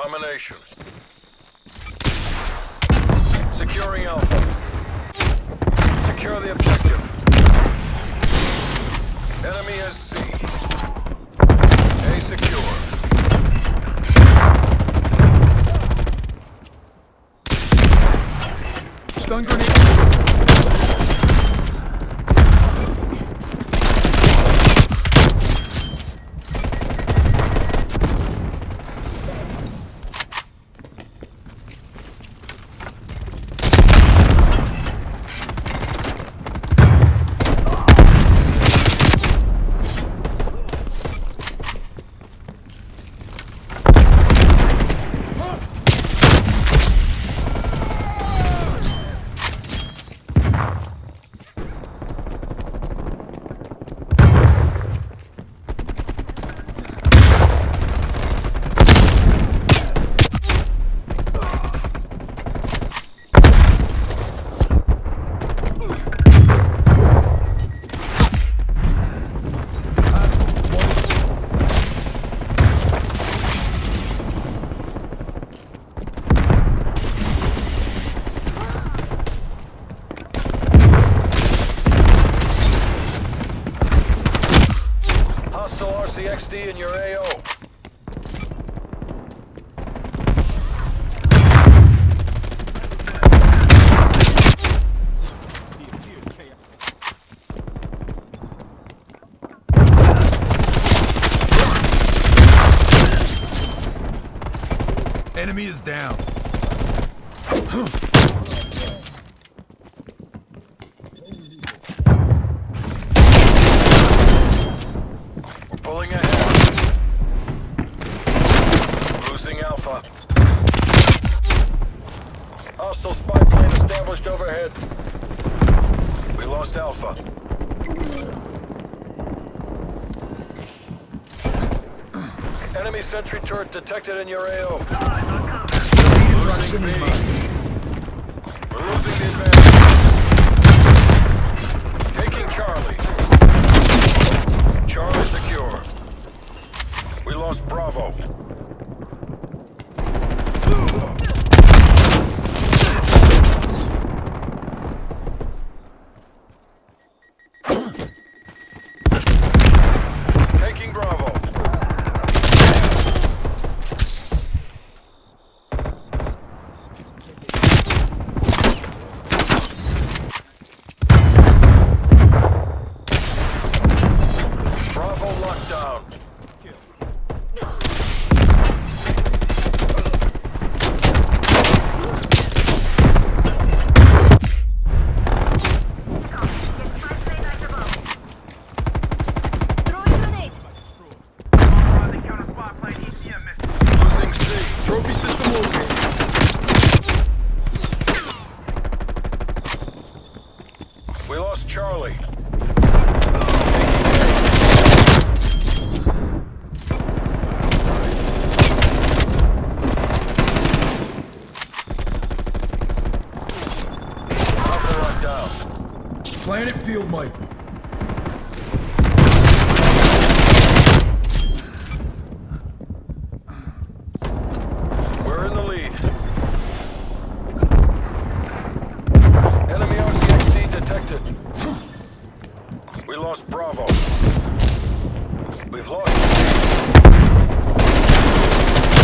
Domination. Securing Alpha. Secure the objective. Enemy has C. A secure. Stun grenade. Hostile RCXD in your AO. Enemy is down. Pulling ahead. Losing Alpha. Hostile spy plane established overhead. We lost Alpha. Enemy sentry turret detected in your AO. Losing B. We're losing the advantage. Taking Charlie. Charlie secure. We lost Bravo. Taking Bravo. Bravo locked down. Losing C. Trophy system located. We lost Charlie. Alpha locked down. Planet field mic. We're in the lead. Enemy RCXD detected. We lost Bravo. We've lost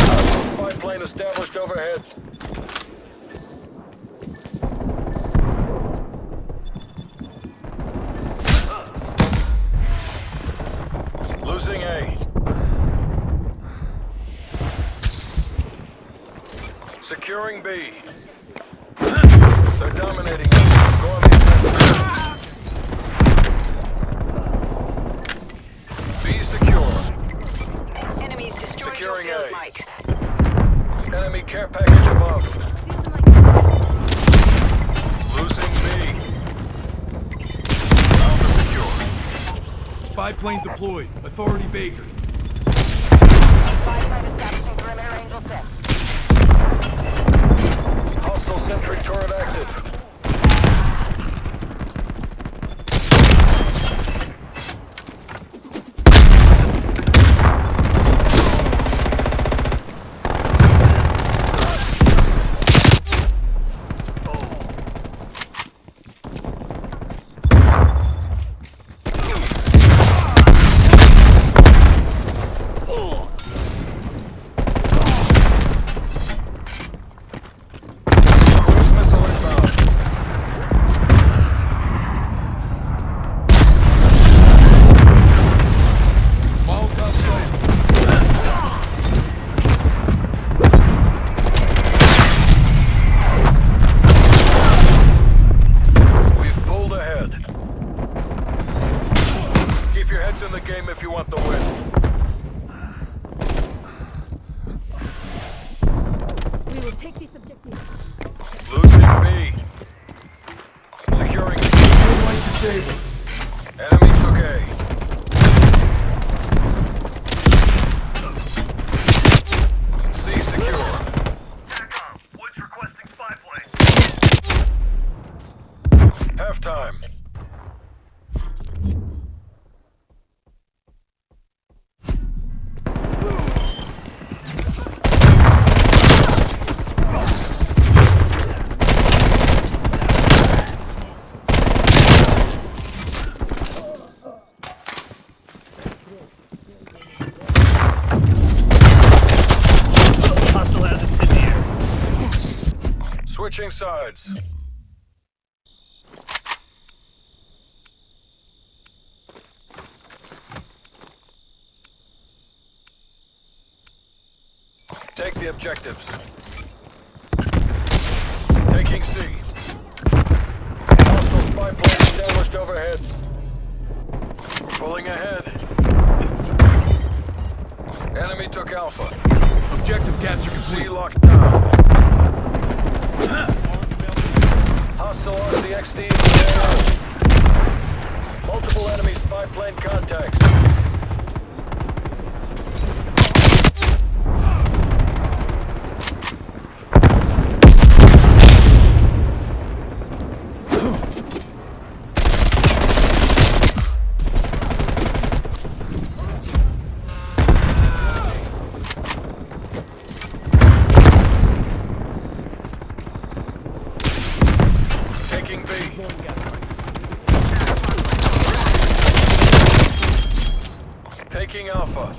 hostile spy plane established overhead. Losing A. Securing B. They're dominating us. Go on the offensive. B secure. Enemies destroyed Securing your A. field, Mike. Enemy care package above. Losing B. Alpha secure. Spy plane deployed. Authority Baker. Spy plane establishing perimeter Angel 6. Hostile sentry turret active. points in the game if you want the win. We will take this objective. Losing B. Securing C. Red light disabled. Enemy took A. C secure. TACOM, Woods requesting spy plane. Halftime. Hostile has incendiary. Switching sides. Take the objectives. Taking C. Hostile spy plane established overhead. Pulling ahead. Enemy took Alpha. Objective capture C complete. locked down. Hostile RCXD in the AO. Multiple enemy spy plane contacts. Taking B. Taking Alpha.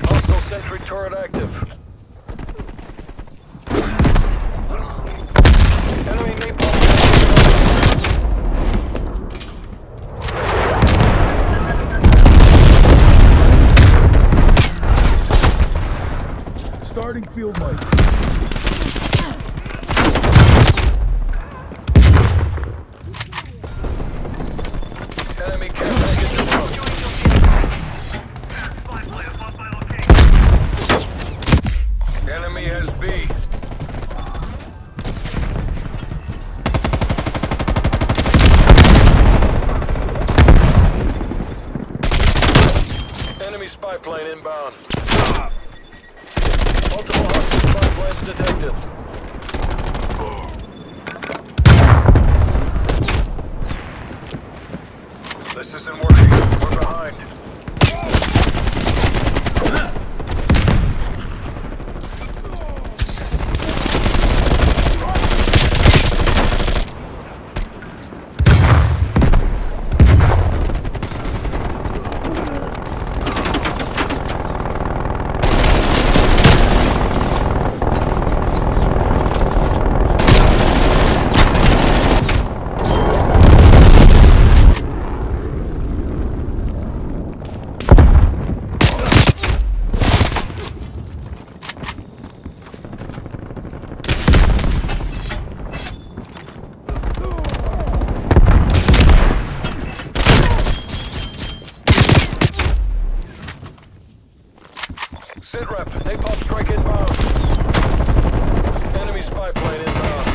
Hostile sentry turret active. Enemy napalm. Starting field light. Enemy care package above. Spy plane above my location. Enemy has B. Enemy spy plane inbound. Multiple hostile spy planes detected. This isn't working. We're behind. Sit rep. Napalm strike inbound. Enemy spy plane inbound.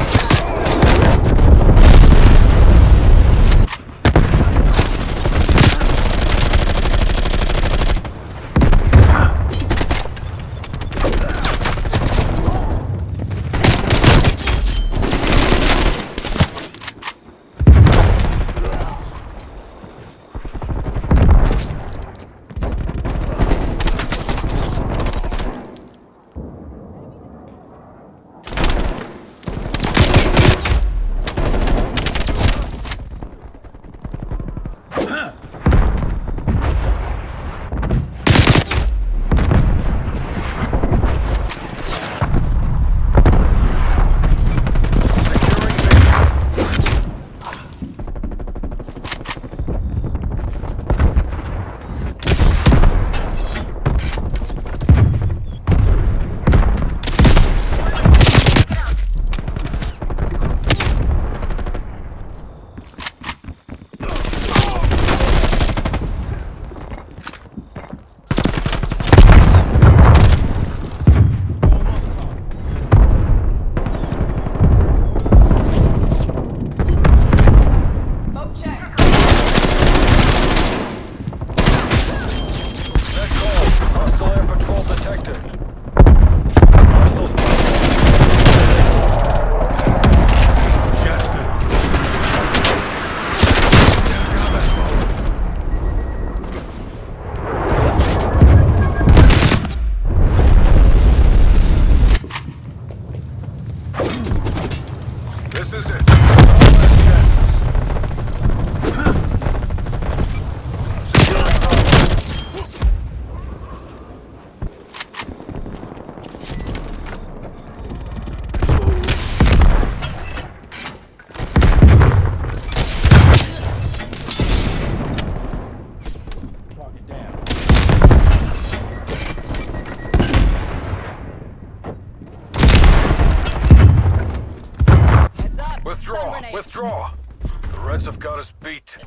Withdraw! grenade. Withdraw! The Reds have got us beat.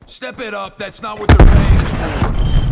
Step it up. That's not what they're paying us for.